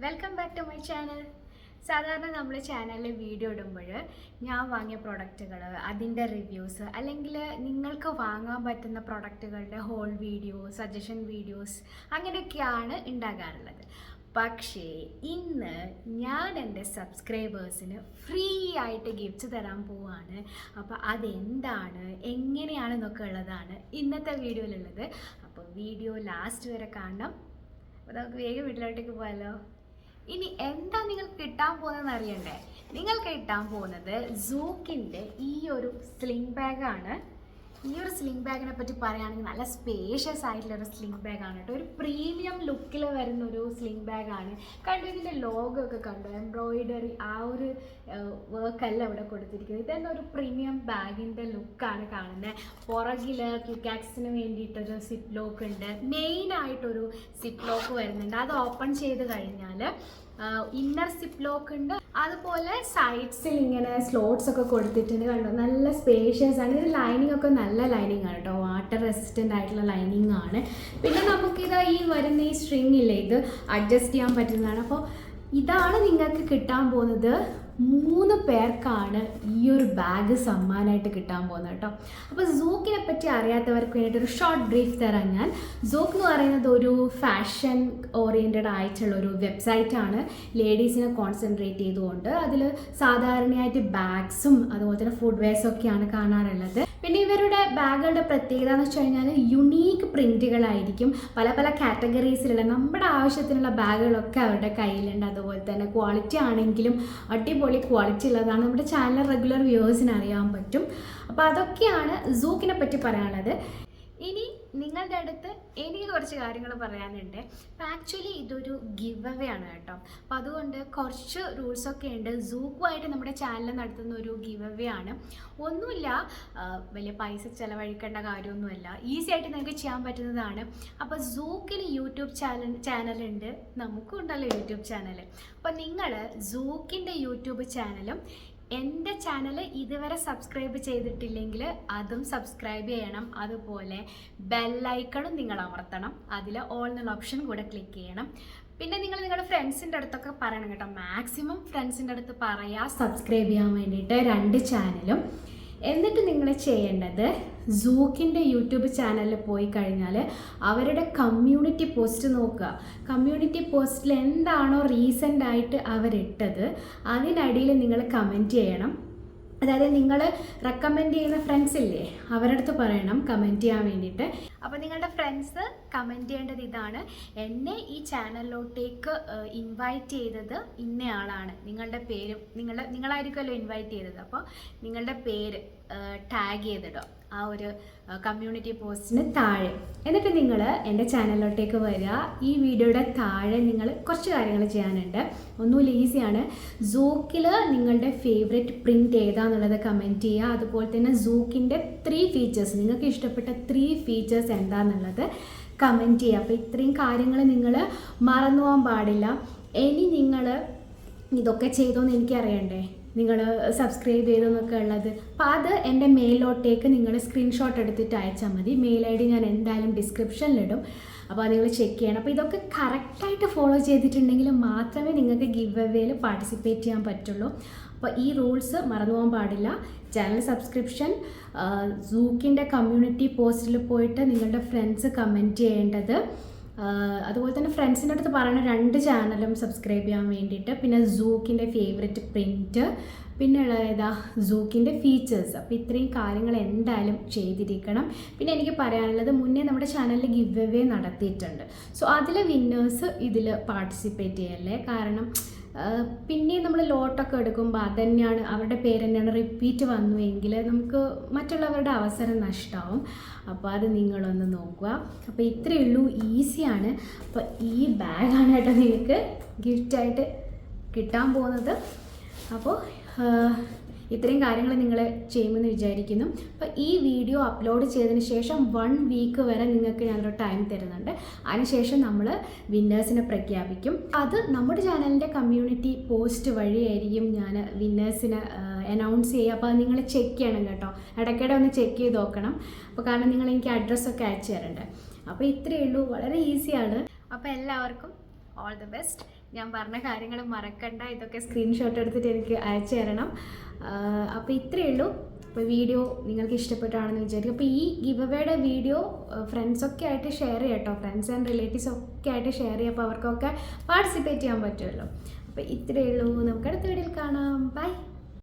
Welcome back to my channel. സാധാരണ നമ്മൾ ചാനലിൽ വീഡിയോ ഇടുമ്പോൾ ഞാൻ വാങ്ങിയ പ്രൊഡക്റ്റുകൾ, അതിൻ്റെ റിവ്യൂസ്, അല്ലെങ്കിൽ നിങ്ങൾക്ക് വാങ്ങാൻ പറ്റുന്ന പ്രൊഡക്റ്റുകളുടെ ഹോൾ വീഡിയോ, സജഷൻ വീഡിയോസ് അങ്ങനെയൊക്കെയാണ് ഉണ്ടാകാറുള്ളത്. പക്ഷേ ഇന്ന് ഞാൻ എൻ്റെ സബ്സ്ക്രൈബേഴ്സിന് ഫ്രീ ആയിട്ട് ഗിഫ്റ്റ്സ് തരാൻ പോവാണ്. അപ്പോൾ അതെന്താണ്, എങ്ങനെയാണെന്നൊക്കെ ഉള്ളതാണ് ഇന്നത്തെ വീഡിയോയിലുള്ളത്. അപ്പോൾ വീഡിയോ ലാസ്റ്റ് വരെ കാണണം. അപ്പോൾ നമുക്ക് വേഗം വീട്ടിലോട്ടേക്ക് പോകാമല്ലോ. ഇനി എന്താ നിങ്ങൾക്ക് കിട്ടാൻ പോകുന്നതെന്ന് അറിയണ്ടേ? നിങ്ങൾക്ക് കിട്ടാൻ പോകുന്നത് സൂക്കിൻ്റെ ഈ ഒരു സ്ലിംഗ് ബാഗാണ്. ഈ ഒരു സ്ലിംഗ് ബാഗിനെ പറ്റി പറയുകയാണെങ്കിൽ നല്ല സ്പേഷ്യസ് ആയിട്ടുള്ളൊരു സ്ലിംഗ് ബാഗാണ് കേട്ടോ. ഒരു പ്രീമിയം ലുക്കിൽ വരുന്ന ഒരു സ്ലിംഗ് ബാഗാണ്. കണ്ടു, ഇതിൻ്റെ ലോഗോ ഒക്കെ കണ്ടു, എംബ്രോയിഡറി ആ ഒരു വർക്കല്ല ഇവിടെ കൊടുത്തിരിക്കുന്നത്. ഇതന്നെ ഒരു പ്രീമിയം ബാഗിൻ്റെ ലുക്കാണ് കാണുന്നത്. പുറകിൽ ക്വിക്കാക്സിന് വേണ്ടിയിട്ടൊരു സിപ്പ് ലോക്ക് ഉണ്ട്. മെയിനായിട്ടൊരു സിപ്പ് ലോക്ക് വരുന്നുണ്ട്. അത് ഓപ്പൺ ചെയ്ത് കഴിഞ്ഞാൽ ഇന്നർ സിപ്പ് ലോക്ക് ഉണ്ട്. അതുപോലെ സൈഡ്സിൽ ഇങ്ങനെ സ്ലോട്ട്സ് ഒക്കെ കൊടുത്തിട്ടുണ്ട്. കണ്ടോ, നല്ല സ്പേഷ്യസ് ആണ്. ഇത് ലൈനിങ് ഒക്കെ നല്ല ലൈനിങ് ആണ് കേട്ടോ, വാട്ടർ റെസിസ്റ്റൻ്റ് ആയിട്ടുള്ള ലൈനിങ് ആണ്. പിന്നെ നമുക്കിത് ഈ വരുന്ന ഈ സ്ട്രിങ് ഇല്ലേ, ഇത് അഡ്ജസ്റ്റ് ചെയ്യാൻ പറ്റുന്നതാണ്. അപ്പോൾ ഇതാണ് നിങ്ങൾക്ക് കിട്ടാൻ പോകുന്നത്. 3 പേർക്കാണ് ഈ ഒരു ബാഗ് സമ്മാനമായിട്ട് കിട്ടാൻ പോകുന്നത് കേട്ടോ. അപ്പോൾ സൂക്കിനെ പറ്റി അറിയാത്തവർക്ക് വേണ്ടിയിട്ട് ഒരു ഷോർട്ട് ബ്രീഫ് തരാൻ ഞാൻ. സൂക്ക് എന്ന് പറയുന്നത് ഒരു ഫാഷൻ ഓറിയൻറ്റഡ് ആയിട്ടുള്ളൊരു വെബ്സൈറ്റാണ്. ലേഡീസിനെ കോൺസെൻട്രേറ്റ് ചെയ്തുകൊണ്ട് അതിൽ സാധാരണയായിട്ട് ബാഗ്സും അതുപോലെ തന്നെ ഫുഡ് വെയർസൊക്കെയാണ് കാണാറുള്ളത്. പിന്നെ ഇവരുടെ ബാഗുകളുടെ പ്രത്യേകത എന്ന് വെച്ച് കഴിഞ്ഞാൽ യുണീക്ക് പ്രിൻറ്റുകളായിരിക്കും. പല പല കാറ്റഗറീസിലുള്ള നമ്മുടെ ആവശ്യത്തിനുള്ള ബാഗുകളൊക്കെ അവരുടെ കയ്യിലുണ്ട്. അതുപോലെ തന്നെ ക്വാളിറ്റി ആണെങ്കിലും അടിപൊളി ക്വാളിറ്റി ഉള്ളതാണ്. നമ്മുടെ ചാനൽ റെഗുലർ വ്യൂവേഴ്സിന് അറിയാൻ പറ്റും. അപ്പോൾ അതൊക്കെയാണ് സൂക്കിനെ പറ്റി പറയാനുള്ളത്. ഇനി നിങ്ങളുടെ അടുത്ത് എനിക്ക് കുറച്ച് കാര്യങ്ങൾ പറയാനുണ്ട്. അപ്പോൾ ആക്ച്വലി ഇതൊരു ഗിവ് അവേ ആണ് കേട്ടോ. അപ്പോൾ അതുകൊണ്ട് കുറച്ച് റൂൾസൊക്കെ ഉണ്ട്. സൂക്കുമായിട്ട് നമ്മുടെ ചാനൽ നടത്തുന്ന ഒരു ഗിവ് അവേ ആണ്. ഒന്നുമില്ല, വലിയ പൈസ ചിലവഴിക്കേണ്ട കാര്യമൊന്നുമല്ല, ഈസി ആയിട്ട് നിങ്ങൾക്ക് ചെയ്യാൻ പറ്റുന്നതാണ്. അപ്പോൾ സൂക്കിന് യൂട്യൂബ് ചാനലുണ്ട്, നമുക്കും ഉണ്ടല്ലോ യൂട്യൂബ് ചാനൽ. അപ്പോൾ നിങ്ങൾ സൂക്കിൻ്റെ യൂട്യൂബ് ചാനലും എൻ്റെ ചാനൽ ഇതുവരെ സബ്സ്ക്രൈബ് ചെയ്തിട്ടില്ലെങ്കിൽ അതും സബ്സ്ക്രൈബ് ചെയ്യണം. അതുപോലെ ബെല്ലൈക്കണും നിങ്ങൾ അമർത്തണം. അതിൽ ഓൾ എന്നുള്ള ഓപ്ഷൻ കൂടെ ക്ലിക്ക് ചെയ്യണം. പിന്നെ നിങ്ങൾ നിങ്ങളുടെ ഫ്രണ്ട്സിൻ്റെ അടുത്തൊക്കെ പറയണം കേട്ടോ. മാക്സിമം ഫ്രണ്ട്സിൻ്റെ അടുത്ത് പറയുക സബ്സ്ക്രൈബ് ചെയ്യാൻ വേണ്ടിയിട്ട് 2 ചാനലും. എന്നിട്ട് നിങ്ങൾ ചെയ്യേണ്ടത് സൂക്കിൻ്റെ യൂട്യൂബ് ചാനലിൽ പോയി കഴിഞ്ഞാൽ അവരുടെ കമ്മ്യൂണിറ്റി പോസ്റ്റ് നോക്കുക. കമ്മ്യൂണിറ്റി പോസ്റ്റിൽ എന്താണോ റീസെൻ്റായിട്ട് അവരിട്ടത് അതിനടിയിൽ നിങ്ങൾ കമൻറ്റ് ചെയ്യണം. അതായത് നിങ്ങൾ റെക്കമെൻഡ് ചെയ്യുന്ന ഫ്രണ്ട്സ് ഇല്ലേ, അവരുടെ അടുത്ത് പറയണം കമൻറ്റ് ചെയ്യാൻ വേണ്ടിയിട്ട്. അപ്പോൾ നിങ്ങളുടെ ഫ്രണ്ട്സ് കമൻറ്റ് ചെയ്യേണ്ടത് ഇതാണ്: എന്നെ ഈ ചാനലിലോട്ടേക്ക് ഇൻവൈറ്റ് ചെയ്തത് ഇന്നയാളാണ്. നിങ്ങളുടെ പേരും നിങ്ങളായിരിക്കുമല്ലോ ഇൻവൈറ്റ് ചെയ്തത്. അപ്പോൾ നിങ്ങളുടെ പേര് ടാഗ് ചെയ്തിടുക ആ ഒരു കമ്മ്യൂണിറ്റി പോസ്റ്റിന് താഴെ. എന്നിട്ട് നിങ്ങൾ എൻ്റെ ചാനലിലോട്ടേക്ക് വരിക. ഈ വീഡിയോയുടെ താഴെ നിങ്ങൾ കുറച്ച് കാര്യങ്ങൾ ചെയ്യാനുണ്ട്. ഒന്നുമില്ല, ഈസിയാണ്. സൂക്കിൽ നിങ്ങളുടെ ഫേവറേറ്റ് പ്രിൻറ്റ് ഏതാണെന്നുള്ളത് കമൻറ്റ് ചെയ്യുക. അതുപോലെ തന്നെ സൂക്കിൻ്റെ 3 ഫീച്ചേഴ്സ്, നിങ്ങൾക്ക് ഇഷ്ടപ്പെട്ട 3 ഫീച്ചേഴ്സ് എന്താണെന്നുള്ളത് കമൻറ്റ് ചെയ്യുക. അപ്പോൾ ഇത്രയും കാര്യങ്ങൾ നിങ്ങൾ മറന്നു പോകാൻ പാടില്ല. ഇനി നിങ്ങൾ ഇതൊക്കെ ചെയ്തോന്ന് എനിക്കറിയണ്ടേ, നിങ്ങൾ സബ്സ്ക്രൈബ് ചെയ്തെന്നൊക്കെ ഉള്ളത്. അപ്പോൾ അത് എൻ്റെ മെയിലോട്ടേക്ക് നിങ്ങൾ സ്ക്രീൻഷോട്ട് എടുത്തിട്ട് അയച്ചാൽ മതി. മെയിൽ ID ഞാൻ എന്തായാലും ഡിസ്ക്രിപ്ഷനിലിടും. അപ്പോൾ അത് നിങ്ങൾ ചെക്ക് ചെയ്യണം. അപ്പോൾ ഇതൊക്കെ കറക്റ്റായിട്ട് ഫോളോ ചെയ്തിട്ടുണ്ടെങ്കിൽ മാത്രമേ നിങ്ങൾക്ക് ഗിവ് അവേയിൽ പാർട്ടിസിപ്പേറ്റ് ചെയ്യാൻ പറ്റുള്ളൂ. അപ്പോൾ ഈ റൂൾസ് മറന്നു പോകാൻ പാടില്ല. ചാനൽ സബ്സ്ക്രിപ്ഷൻ, സൂക്കിൻ്റെ കമ്മ്യൂണിറ്റി പോസ്റ്റിൽ പോയിട്ട് നിങ്ങളുടെ ഫ്രണ്ട്സ് കമൻറ്റ് ചെയ്യേണ്ടത്, അതുപോലെ തന്നെ ഫ്രണ്ട്സിൻ്റെ അടുത്ത് പറയുന്ന 2 ചാനലും സബ്സ്ക്രൈബ് ചെയ്യാൻ വേണ്ടിയിട്ട്, പിന്നെ സൂക്കിൻ്റെ ഫേവറേറ്റ് പ്രിൻറ്റ്, പിന്നെ ഏതാ സൂക്കിൻ്റെ ഫീച്ചേഴ്സ്. അപ്പോൾ ഇത്രയും കാര്യങ്ങൾ എന്തായാലും ചെയ്തിരിക്കണം. പിന്നെ എനിക്ക് പറയാനുള്ളത്, മുന്നേ നമ്മുടെ ചാനലിൽ ഗിവ് അവേ നടത്തിയിട്ടുണ്ട്. സോ അതിലെ വിന്നേഴ്സ് ഇതിൽ പാർട്ടിസിപ്പേറ്റ് ചെയ്യല്ലേ. കാരണം പിന്നെ നമ്മൾ ലോട്ടൊക്കെ എടുക്കുമ്പോൾ അതന്നെയാണ്, അവരുടെ പേര് തന്നെയാണ് റിപ്പീറ്റ് വന്നുവെങ്കിൽ നമുക്ക് മറ്റുള്ളവരുടെ അവസരം നഷ്ടമാവും. അപ്പോൾ അത് നിങ്ങളൊന്ന് നോക്കുക. അപ്പോൾ ഇത്രയേ ഉള്ളൂ, ഈസിയാണ്. അപ്പോൾ ഈ ബാഗാണ് കേട്ടോ നിങ്ങൾക്ക് ഗിഫ്റ്റായിട്ട് കിട്ടാൻ പോകുന്നത്. അപ്പോൾ ഇത്രയും കാര്യങ്ങൾ നിങ്ങൾ ചെയ്യുമെന്ന് വിചാരിക്കുന്നു. അപ്പോൾ ഈ വീഡിയോ അപ്ലോഡ് ചെയ്തതിന് ശേഷം 1 വീക്ക് വരെ നിങ്ങൾക്ക് ഞാനൊരു ടൈം തരുന്നുണ്ട്. അതിനുശേഷം നമ്മൾ വിന്നേഴ്സിനെ പ്രഖ്യാപിക്കും. അത് നമ്മുടെ ചാനലിൻ്റെ കമ്മ്യൂണിറ്റി പോസ്റ്റ് വഴിയായിരിക്കും ഞാൻ വിന്നേഴ്സിനെ അനൗൺസ് ചെയ്യുക. അപ്പോൾ നിങ്ങൾ ചെക്ക് ചെയ്യണം കേട്ടോ, ഇടയ്ക്കിടെ ഒന്ന് ചെക്ക് ചെയ്ത് നോക്കണം. അപ്പോൾ കാരണം നിങ്ങൾ എനിക്ക് അഡ്രസ്സൊക്കെ അയച്ചു തരണ്ടേ. അപ്പോൾ ഇത്രയേ ഉള്ളൂ, വളരെ ഈസിയാണ്. അപ്പോൾ എല്ലാവർക്കും ഓൾ ദി ബെസ്റ്റ്. ഞാൻ പറഞ്ഞ കാര്യങ്ങൾ മറക്കണ്ട, ഇതൊക്കെ സ്ക്രീൻഷോട്ട് എടുത്തിട്ട് എനിക്ക് അയച്ചു തരണം. അപ്പോൾ ഇത്രയേ ഉള്ളൂ. അപ്പോൾ വീഡിയോ നിങ്ങൾക്ക് ഇഷ്ടപ്പെട്ടാണെന്ന് വിചാരിക്കും. അപ്പോൾ ഈ ഗിവ് അവേയുടെ വീഡിയോ ഫ്രണ്ട്സൊക്കെ ആയിട്ട് ഷെയർ ചെയ്യാം കേട്ടോ. ഫ്രണ്ട്സ് ആൻഡ് റിലേറ്റീവ്സ് ഒക്കെ ആയിട്ട് ഷെയർ ചെയ്യുക. അപ്പോൾ അവർക്കൊക്കെ പാർട്ടിസിപ്പേറ്റ് ചെയ്യാൻ പറ്റുമല്ലോ. അപ്പോൾ ഇത്രയേ ഉള്ളൂ. നമുക്ക് അടുത്ത വീഡിയോയിൽ കാണാം. ബൈ.